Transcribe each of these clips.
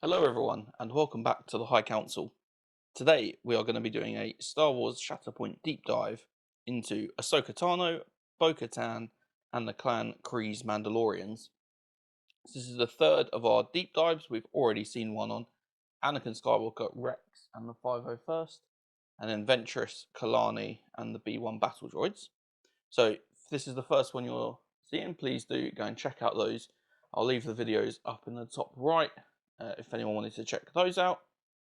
Hello everyone and welcome back to the High Council. Today we are going to be doing a Star Wars Shatterpoint deep dive into Ahsoka Tano, Bo-Katan and the Clan Kryze Mandalorians. This is the third of our deep dives. We've already seen one on Anakin Skywalker, Rex and the 501st, and then Ventress, Kalani and the B1 battle droids. So if this is the first one you're seeing, please do go and check out those. I'll leave the videos up in the top right if anyone wanted to check those out.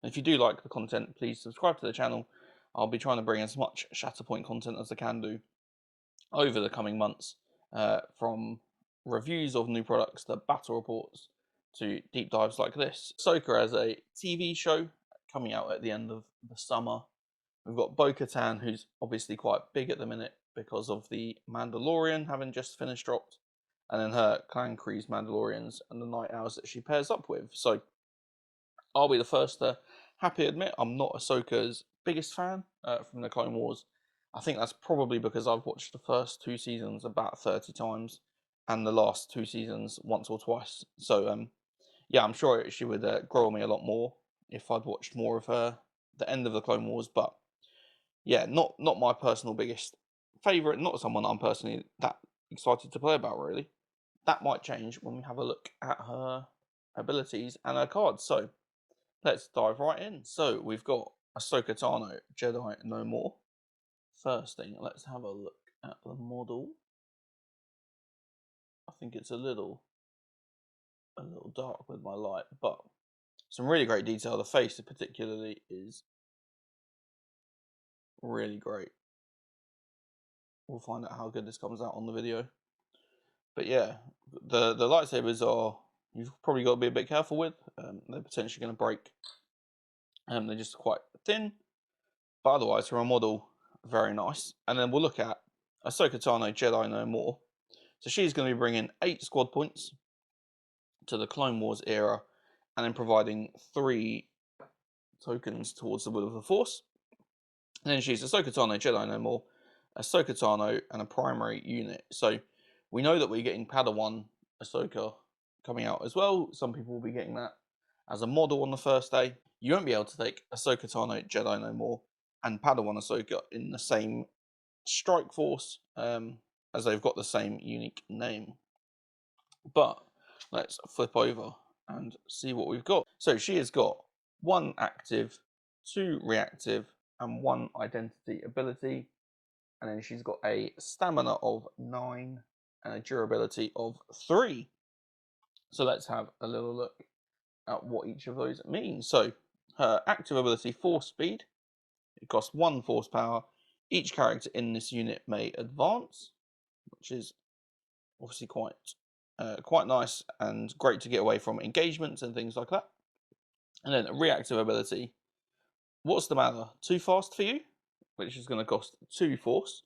And if you do like the content, please subscribe to the channel. I'll be trying to bring as much Shatterpoint content as I can do over the coming months, from reviews of new products to battle reports to deep dives like this. Ahsoka as a TV show coming out at the end of the summer. We've got Bo-Katan, who's obviously quite big at the minute because of the Mandalorian having just finished dropped, and then her Clan Kryze Mandalorians and the Night Owls that she pairs up with. So I'll be the first to happily admit I'm not Ahsoka's biggest fan from the Clone Wars. I think that's probably because I've watched the first two seasons about 30 times and the last two seasons once or twice. So yeah, I'm sure she would grow on me a lot more if I'd watched more of her the end of the Clone Wars. But yeah, not my personal biggest favourite, not someone I'm personally that excited to play about, really. That might change when we have a look at her abilities and her cards. So let's dive right in. So we've got Ahsoka Tano, Jedi No More. First thing, let's have a look at the model. I think it's a little dark with my light, but some really great detail. The face particularly is really great. We'll find out how good this comes out on the video. But yeah, the lightsabers are, you've probably got to be a bit careful with. They're potentially going to break. They're just quite thin. But otherwise, from a model, very nice. And then we'll look at Ahsoka Tano, Jedi No More. So she's going to be bringing 8 squad points to the Clone Wars era, and then providing 3 tokens towards the Will of the Force. And then she's Ahsoka Tano, Jedi No More, Ahsoka Tano, and a primary unit. So we know that we're getting Padawan Ahsoka coming out as well. Some people will be getting that as a model on the first day. You won't be able to take Ahsoka Tano, Jedi No More, and Padawan Ahsoka in the same strike force, as they've got the same unique name. But let's flip over and see what we've got. So she has got 1 active, 2 reactive, and 1 identity ability. And then she's got a stamina of 9 and a durability of 3. So let's have a little look at what each of those means. So her active ability, Force Speed. It costs 1 force power. Each character in this unit may advance, which is obviously quite nice and great to get away from engagements and things like that. And then a reactive ability. What's the matter? Too fast for you? Which is going to cost 2 force.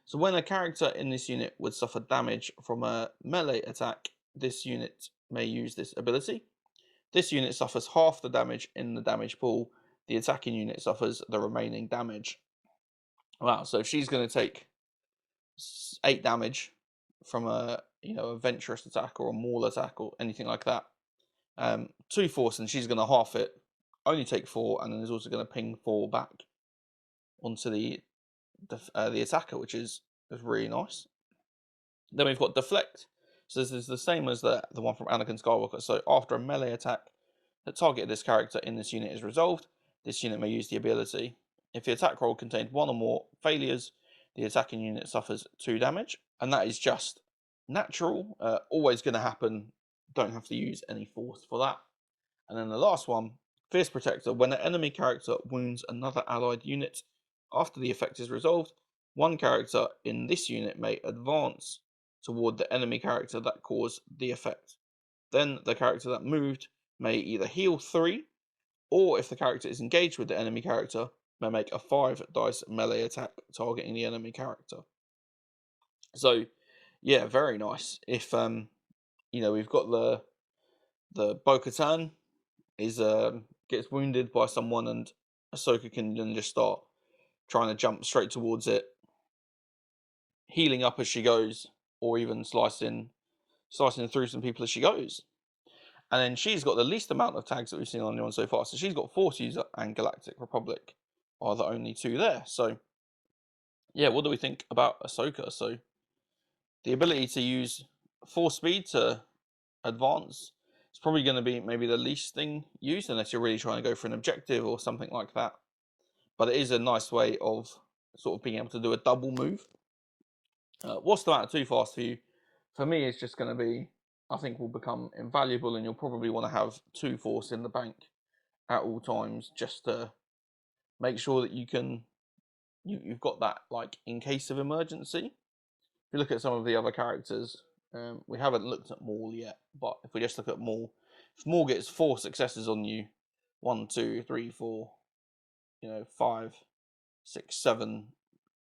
So when a character in this unit would suffer damage from a melee attack, this unit may use this ability. This unit suffers half the damage in the damage pool. The attacking unit suffers the remaining damage. Wow, so if she's going to take 8 damage from a Ventress attack or a Maul attack or anything like that, 2 force, and she's going to half it, only take 4, and then is also going to ping 4 back onto the attacker, which is really nice. Then we've got Deflect. So this is the same as the one from Anakin Skywalker. So after a melee attack that targeted this character in this unit is resolved, this unit may use the ability. If the attack roll contained 1 or more failures, the attacking unit suffers 2 damage. And that is just natural, always going to happen. Don't have to use any force for that. And then the last one, Fierce Protector. When an enemy character wounds another allied unit, after the effect is resolved, 1 character in this unit may advance toward the enemy character that caused the effect. Then the character that moved may either heal 3, or if the character is engaged with the enemy character, may make a 5 dice melee attack targeting the enemy character. So yeah, very nice. If we've got the Bo-Katan is gets wounded by someone, and Ahsoka can then just start trying to jump straight towards it, healing up as she goes, or even slicing through some people as she goes. And then she's got the least amount of tags that we've seen on anyone so far. So she's got Force User and Galactic Republic are the only two there. So yeah, what do we think about Ahsoka? So the ability to use Force Speed to advance is probably going to be maybe the least thing used, unless you're really trying to go for an objective or something like that. But it is a nice way of sort of being able to do a double move. What's the matter too fast for you? For me, it's just going to be, I think, will become invaluable, and you'll probably want to have 2 Force in the bank at all times, just to make sure that you've got that, like, in case of emergency. If you look at some of the other characters, we haven't looked at Maul yet, but if we just look at Maul, if Maul gets 4 successes on you, 1, 2, 3, 4, 5, 6, 7,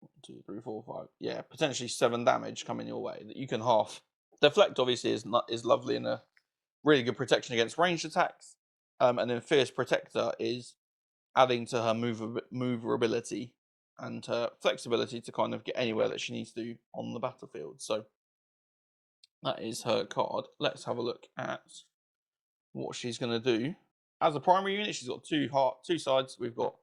1, 2, 3, 4, 5, yeah, potentially 7 damage coming your way that you can half. Deflect obviously is lovely and a really good protection against ranged attacks, and then Fierce Protector is adding to her moverability and her flexibility to kind of get anywhere that she needs to on the battlefield. So that is her card. Let's have a look at what she's going to do. As a primary unit, she's got two sides. We've got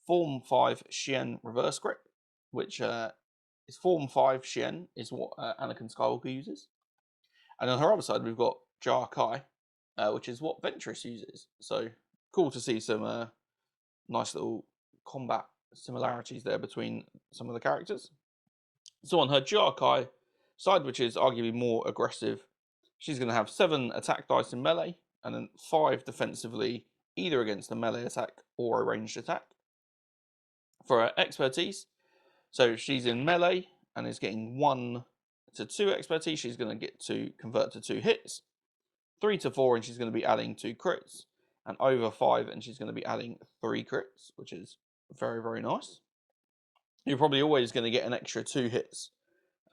Form 5 Xian Reverse Grip, which is Form 5 Xian, is what Anakin Skywalker uses. And on her other side, we've got Jar Kai, which is what Ventress uses. So cool to see some nice little combat similarities there between some of the characters. So on her Jar Kai side, which is arguably more aggressive, she's going to have 7 attack dice in melee, and then 5 defensively, either against a melee attack or a ranged attack. For her expertise, so she's in melee and is getting 1 to 2 expertise, she's going to get to convert to 2 hits. 3 to 4, and she's going to be adding 2 crits. And over 5, and she's going to be adding 3 crits, which is very, very nice. You're probably always going to get an extra 2 hits,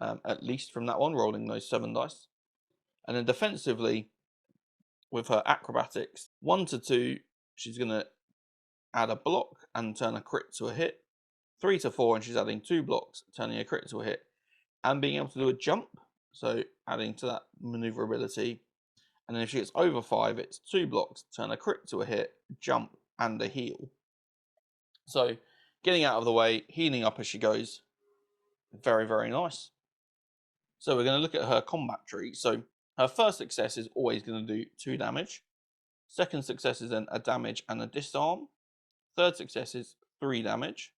at least from that one, rolling those 7 dice. And then defensively, with her acrobatics, 1 to 2, she's going to add a block and turn a crit to a hit. 3 to 4, and she's adding 2 blocks, turning a crit to a hit. And being able to do a jump, so adding to that maneuverability. And then if she gets over 5, it's 2 blocks, turn a crit to a hit, jump, and a heal. So getting out of the way, healing up as she goes, very, very nice. So we're going to look at her combat tree. So her first success is always going to do 2 damage. Second success is then a damage and a disarm. Third success is 3 damage.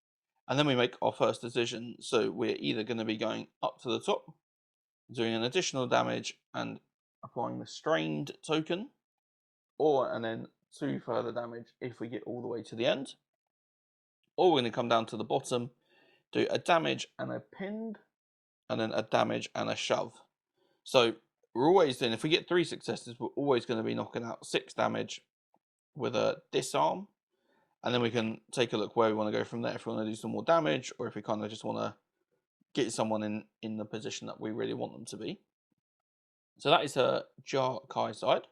And then we make our first decision. So we're either going to be going up to the top, doing an additional damage and applying the strained token, and then 2 further damage if we get all the way to the end. Or we're going to come down to the bottom, do a damage and a pinned, and then a damage and a shove. So we're always doing, if we get 3 successes, we're always going to be knocking out 6 damage with a disarm. And then we can take a look where we want to go from there. If we want to do some more damage, or if we kind of just want to get someone in the position that we really want them to be. So that is her Jar Kai side.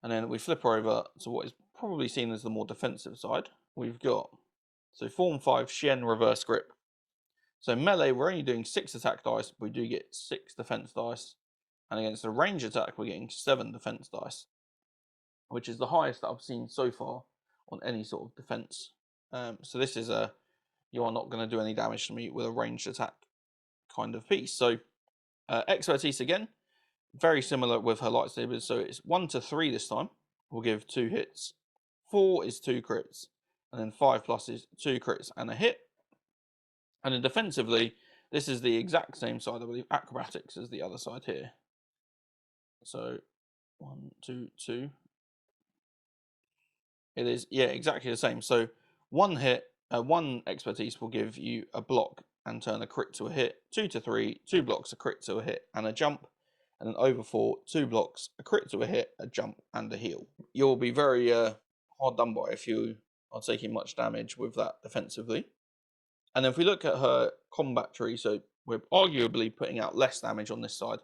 And then we flip her over to what is probably seen as the more defensive side. We've got, so Form 5 Xian Reverse Grip. So melee, we're only doing 6 attack dice, but we do get 6 defense dice. And against a range attack, we're getting 7 defense dice, which is the highest that I've seen so far on any sort of defense. So this is you are not going to do any damage to me with a ranged attack kind of piece. So expertise again, very similar with her lightsabers. So it's 1 to 3 this time. We'll give 2 hits. 4 is 2 crits. And then 5 plus is 2 crits and a hit. And then defensively, this is the exact same side, I believe. Acrobatics is the other side here. So 1, 2, 2. It is, yeah, exactly the same. So 1 hit, 1 expertise will give you a block and turn a crit to a hit. 2 to 3, 2 blocks, a crit to a hit, and a jump. And then over 4, 2 blocks, a crit to a hit, a jump, and a heal. You'll be very hard done by if you are taking much damage with that defensively. And then if we look at her combat tree, so we're arguably putting out less damage on this side.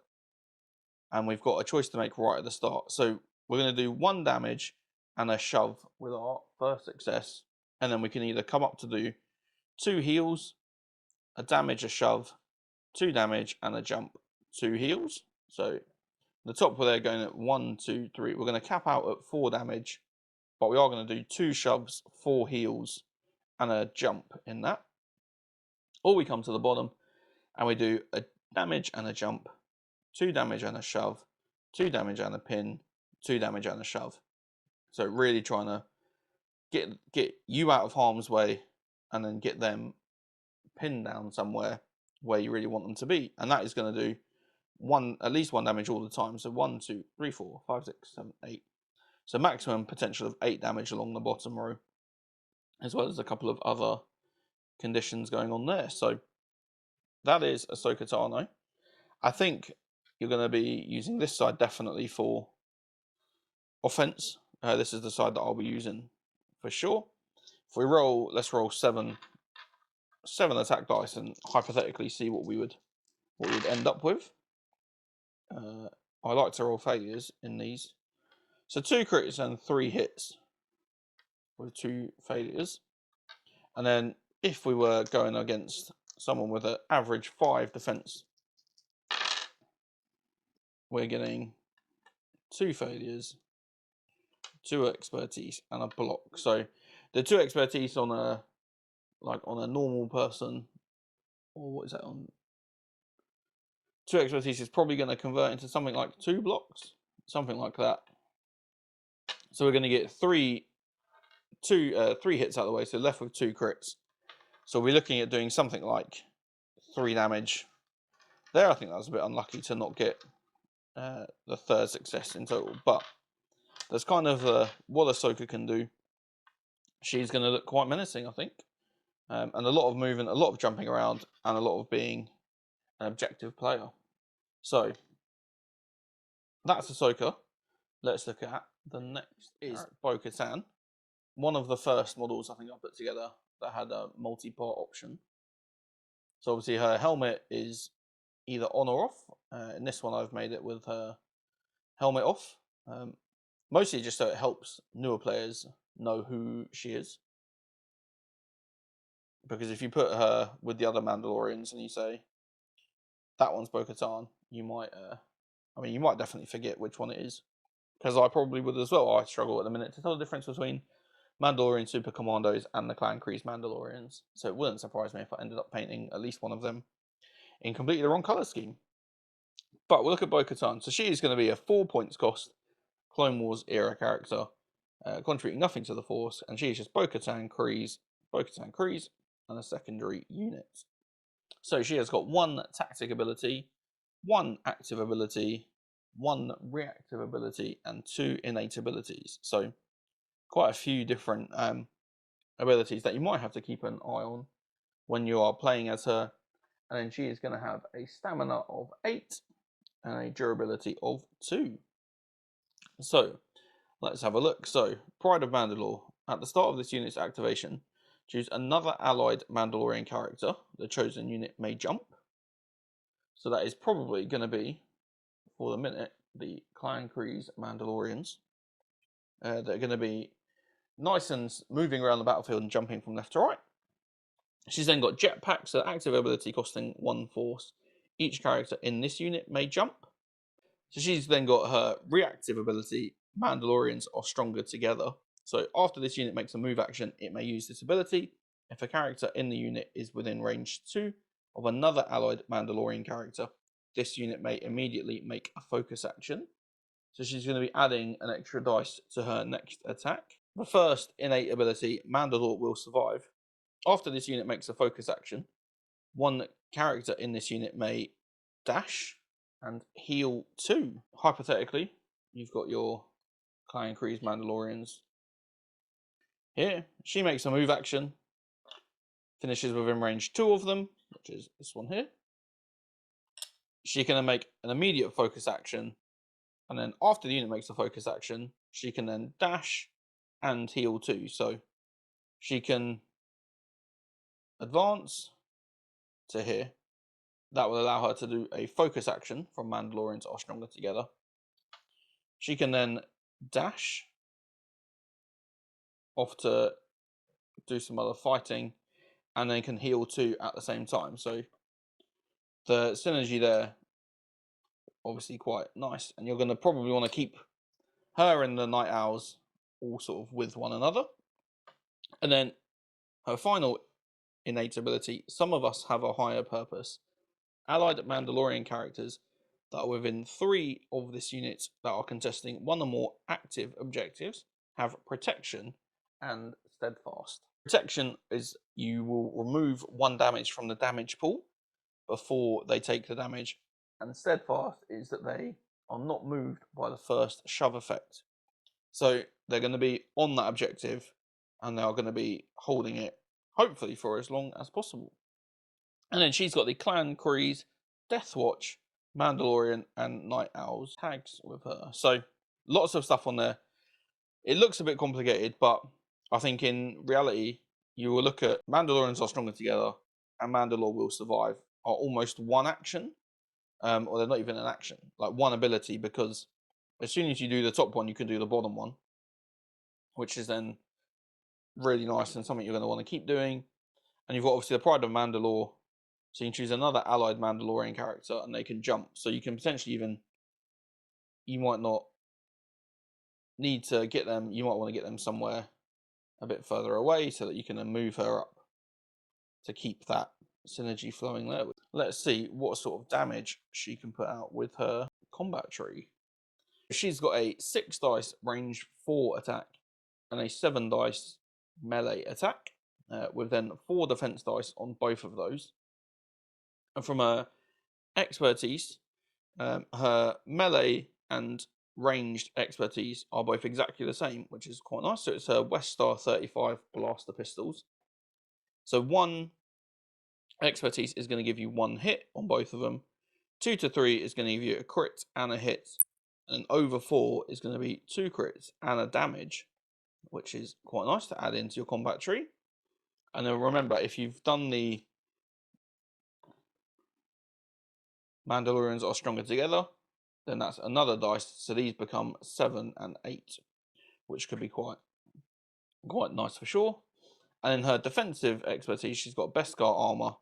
And we've got a choice to make right at the start. So we're going to do 1 damage and a shove with our first success. And then we can either come up to do 2 heals, a damage, a shove, 2 damage, and a jump, 2 heals. So the top where they're going at 1, 2, 3. We're going to cap out at 4 damage, but we are going to do 2 shoves, 4 heals, and a jump in that. Or we come to the bottom and we do a damage and a jump, 2 damage and a shove, 2 damage and a pin, 2 damage and a shove. So really trying to get you out of harm's way and then get them pinned down somewhere where you really want them to be. And that is going to do at least 1 damage all the time. So 1, 2, 3, 4, 5, 6, 7, 8. So maximum potential of 8 damage along the bottom row, as well as a couple of other conditions going on there. So that is Ahsoka Tano. I think you're going to be using this side definitely for offense. This is the side that I'll be using for sure. If we roll, let's roll 7 attack dice and hypothetically see what we would end up with. I like to roll failures in these. So 2 crits and 3 hits with 2 failures. And then if we were going against someone with an average 5 defense, we're getting 2 failures, 2 expertise, and a block. So the 2 expertise on a normal person, or what is that on? 2 expertise is probably going to convert into something like 2 blocks, something like that. So we're going to get 3 hits out of the way, so left with 2 crits. So we're looking at doing something like 3 damage. There, I think that was a bit unlucky to not get the 3rd success in total, but that's kind of what Ahsoka can do. She's going to look quite menacing, I think, and a lot of movement, a lot of jumping around, and a lot of being an objective player. So that's Ahsoka. Let's look at the next is Bo-Katan. One of the first models I think I put together that had a multi-part option. So obviously her helmet is either on or off. In this one I've made it with her helmet off. Mostly just so it helps newer players know who she is. Because if you put her with the other Mandalorians and you say, that one's Bo-Katan, you might definitely forget which one it is. Because I probably would as well. I struggle at the minute to tell the difference between Mandalorian Super Commandos and the Clan Kryze Mandalorians. So it wouldn't surprise me if I ended up painting at least one of them in completely the wrong colour scheme. But we'll look at Bo-Katan. So she is going to be a 4 points cost Clone Wars era character, contributing nothing to the Force, and she is just Bo-Katan Kryze, and a secondary unit. So she has got 1 tactic ability, 1 active ability, 1 reactive ability, and 2 innate abilities. So quite a few different abilities that you might have to keep an eye on when you are playing as her. And then she is going to have a stamina of 8 and a durability of 2. So let's have a look. So Pride of Mandalore. At the start of this unit's activation, choose another allied Mandalorian character. The chosen unit may jump. So that is probably going to be, for the minute, the Clan Kryze Mandalorians. They're going to be nice and moving around the battlefield and jumping from left to right. She's then got jetpacks, so active ability costing 1 force. Each character in this unit may jump. So she's then got her reactive ability, Mandalorians are stronger together. So after this unit makes a move action, it may use this ability. If a character in the unit is within range 2 of another allied Mandalorian character, this unit may immediately make a focus action. So she's going to be adding an extra dice to her next attack. The first innate ability, Mandalore will survive. After this unit makes a focus action, 1 character in this unit may dash and heal 2. Hypothetically, you've got your Clan Kryze Mandalorians here. She makes a move action, finishes within range 2 of them, which is this one here. She can then make an immediate focus action, and then after the unit makes a focus action, she can then dash and heal 2. So she can advance to here. That will allow her to do a focus action from Mandalorians are stronger together. She can then dash off to do some other fighting, and then can heal 2 at the same time. So the synergy there obviously quite nice. And you're going to probably want to keep her and the Night Owls all sort of with one another. And then her final innate ability, some of us have a higher purpose. Allied Mandalorian characters that are within 3 of this unit that are contesting 1 or more active objectives have protection and steadfast. Protection is you will remove 1 damage from the damage pool before they take the damage, and steadfast is that they are not moved by the first shove effect. So they're going to be on that objective and they are going to be holding it hopefully for as long as possible. And then she's got the Clan Kryze, Death Watch, Mandalorian, and Night Owls tags with her. So lots of stuff on there. It looks a bit complicated, but I think in reality, you will look at Mandalorians are stronger together and Mandalore will survive are almost one action, or they're not even an action, like one ability, because as soon as you do the top one, you can do the bottom one, which is then really nice and something you're going to want to keep doing. And you've got obviously the Pride of Mandalore, so you can choose another allied Mandalorian character and they can jump. So you can potentially even, you might not need to get them, you might want to get them somewhere a bit further away so that you can then move her up to keep that synergy flowing there. Let's see what sort of damage she can put out with her combat tree. She's got a 6 dice range 4 attack and a 7 dice melee attack, with then 4 defense dice on both of those. And from her expertise, her melee and ranged expertise are both exactly the same, which is quite nice. So it's her West Star 35 blaster pistols. So 1 expertise is going to give you 1 hit on both of them. 2 to 3 is going to give you a crit and a hit. And over 4 is going to be 2 crits and a damage, which is quite nice to add into your combat tree. And then remember, if you've done the Mandalorians are stronger together, then that's another dice. So these become 7 and 8, which could be quite nice for sure. And in her defensive expertise, she's got Beskar armor.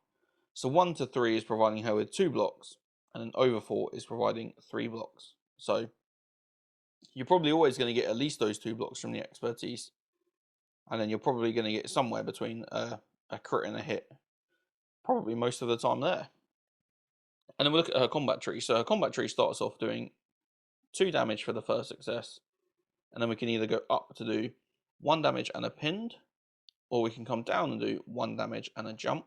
So 1 to 3 is providing her with 2 blocks, and then over 4 is providing 3 blocks. So you're probably always going to get at least those 2 blocks from the expertise, and then you're probably going to get somewhere between a crit and a hit, probably most of the time there. And then we look at her combat tree. So her combat tree starts off doing 2 damage for the first success, and then we can either go up to do 1 damage and a pinned, or we can come down and do 1 damage and a jump.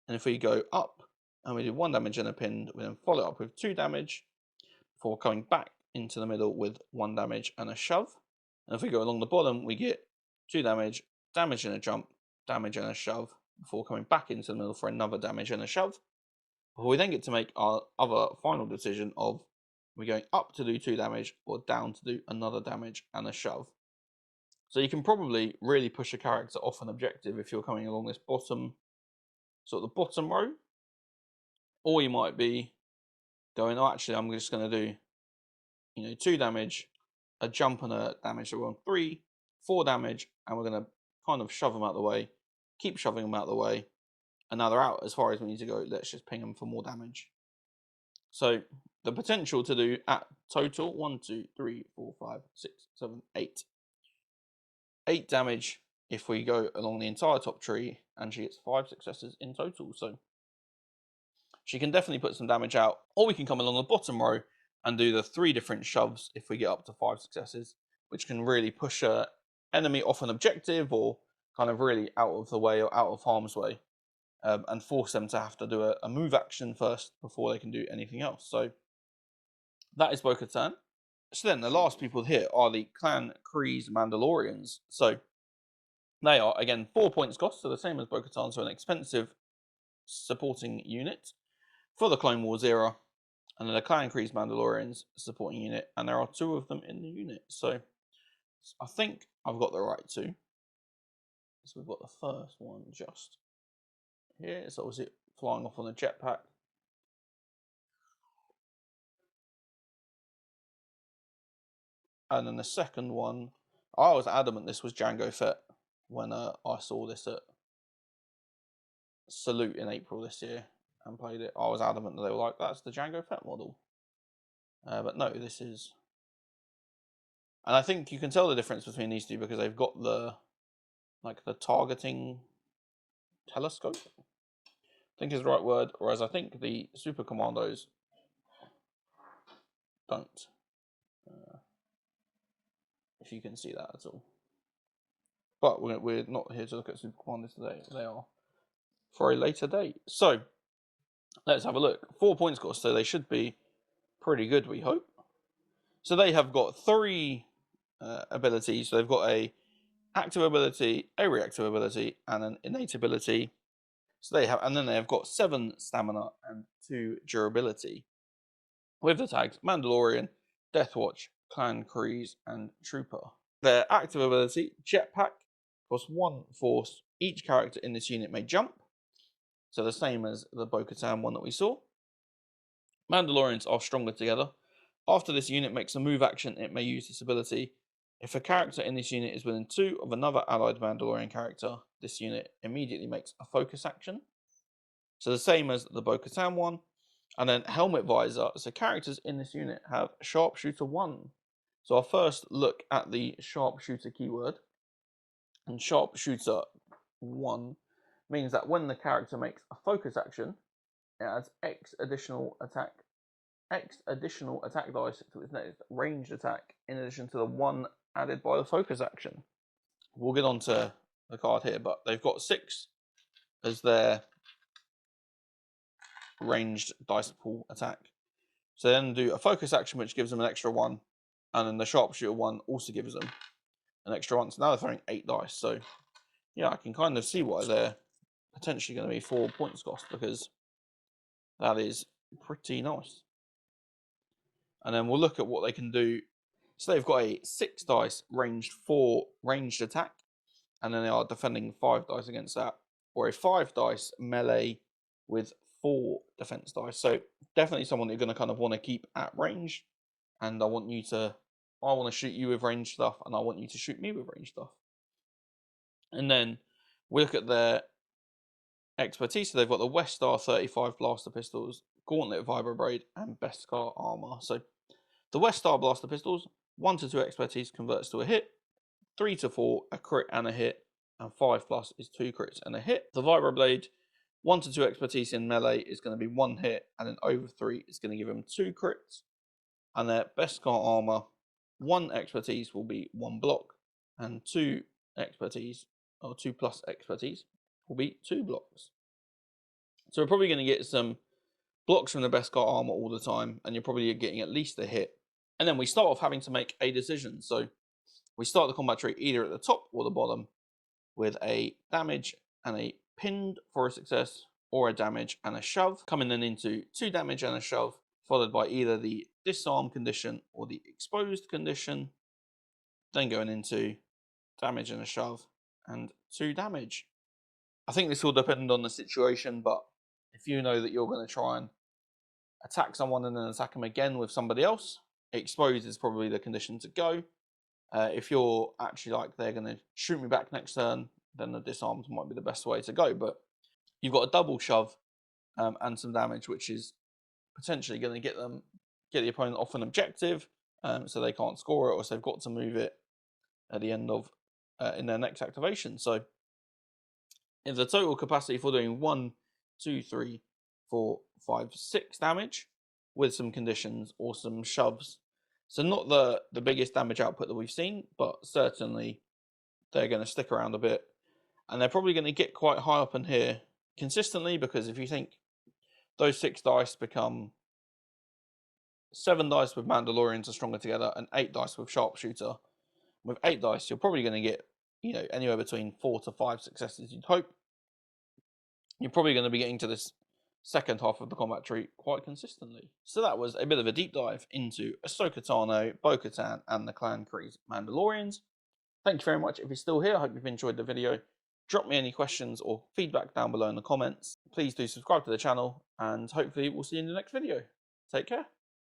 And if we go up and we do 1 damage and a pinned, we then follow up with 2 damage before coming back into the middle with 1 damage and a shove. And if we go along the bottom, we get 2 damage, damage and a jump, damage and a shove, before coming back into the middle for another damage and a shove. Before we then get to make our other final decision of we're going up to do 2 damage or down to do another damage and a shove. So you can probably really push a character off an objective if you're coming along this bottom, sort of the bottom row. Or you might be going, oh, actually, I'm just going to do, 2 damage, a jump and a damage. So we're on 3, 4 damage, and we're going to kind of shove them out of the way, keep shoving them out of the way, and now they're out as far as we need to go. Let's just ping them for more damage. So the potential to do at total 1, 2, 3, 4, 5, 6, 7, 8. 8 damage if we go along the entire top tree, and she gets 5 successes in total. So she can definitely put some damage out, or we can come along the bottom row and do the 3 different shoves if we get up to 5 successes, which can really push a enemy off an objective or kind of really out of the way or out of harm's way, and force them to have to do a move action first before they can do anything else. So that is Bo-Katan. So then the last people here are the Clan Kryze Mandalorians. So they are, again, 4 points cost, so the same as Bo-Katan, so an expensive supporting unit for the Clone Wars era. And then the Clan Kryze Mandalorians supporting unit, and there are 2 of them in the unit. So I think I've got the right 2. So we've got the first one just here. It's obviously flying off on a jetpack. And then the second one, I was adamant this was Jango Fett when I saw this at Salute in April this year and played it. I was adamant that they were like, that's the Jango Fett model. But no, this is... And I think you can tell the difference between these two because they've got the targeting telescope, I think is the right word, whereas I think the Super Commandos don't. If you can see that at all. But we're not here to look at Super Commandos today. They are for a later date. So, let's have a look. 4 points score, so they should be pretty good, we hope. So they have got 3 abilities. So they've got a active ability, a reactive ability, and an innate ability. So they have, and then they have got 7 stamina and 2 durability. With the tags Mandalorian, Deathwatch, Clan Kryze, and Trooper. Their active ability, Jetpack, costs 1 force. Each character in this unit may jump. So the same as the Bo-Katan one that we saw. Mandalorians are stronger together. After this unit makes a move action, it may use this ability. If a character in this unit is within 2 of another allied Mandalorian character, this unit immediately makes a focus action. So the same as the Bo-Katan one. And then Helmet Visor. So characters in this unit have Sharpshooter 1. So I'll first look at the Sharpshooter keyword. And Sharpshooter 1 means that when the character makes a focus action, it adds X additional attack dice to its next ranged attack, in addition to the 1 added by the focus action. We'll get on to the card here, but they've got 6 as their ranged dice pool attack. So then do a focus action, which gives them an extra 1, and then the Sharpshooter 1 also gives them an extra 1. So now they're throwing 8 dice. So yeah, I can kind of see why they're potentially going to be 4 points cost, because that is pretty nice. And then we'll look at what they can do. So they've got a 6 dice ranged attack, and then they are defending 5 dice against that, or a 5 dice melee with 4 defense dice. So definitely someone you're going to kind of want to keep at range, and I want to shoot you with range stuff, and I want you to shoot me with range stuff. And then we look at their expertise. So they've got the West Star 35 blaster pistols, Gauntlet Vibroblade, and Beskar armor. So the West Star blaster pistols, 1 to 2 expertise converts to a hit, 3 to 4 a crit and a hit, and 5+ is 2 crits and a hit. The Vibroblade, 1 to 2 expertise in melee is going to be 1 hit, and then over 3 is going to give them 2 crits. And their Beskar armor, 1 expertise will be 1 block, and 2 expertise, or 2+ expertise, will be 2 blocks. So we're probably going to get some blocks from the Beskar armor all the time, and you're probably getting at least a hit. And then we start off having to make a decision. So we start the combat tree either at the top or the bottom with a damage and a pinned for a success, or a damage and a shove, coming then into 2 damage and a shove, followed by either the disarm condition or the exposed condition, then going into damage and a shove and 2 damage. I think this will depend on the situation, but if you know that you're going to try and attack someone and then attack them again with somebody else, exposed is probably the condition to go. If you're actually like, they're going to shoot me back next turn, then the disarmed might be the best way to go. But you've got a double shove and some damage, which is potentially going to get the opponent off an objective, so they can't score it, or so they've got to move it at the end of in their next activation. So in the total capacity for doing 1, 2, 3, 4, 5, 6 damage with some conditions or some shoves. So not the biggest damage output that we've seen, but certainly they're going to stick around a bit, and they're probably going to get quite high up in here consistently, because if you think those 6 dice become 7 dice with Mandalorians are stronger together and 8 dice with Sharpshooter. With 8 dice, you're probably going to get, anywhere between 4 to 5 successes, you'd hope. You're probably going to be getting to this second half of the combat tree quite consistently. So that was a bit of a deep dive into Ahsoka Tano, Bo-Katan, and the Clan Kryze Mandalorians. Thank you very much. If you're still here, I hope you've enjoyed the video. Drop me any questions or feedback down below in the comments. Please do subscribe to the channel, and hopefully we'll see you in the next video. Take care.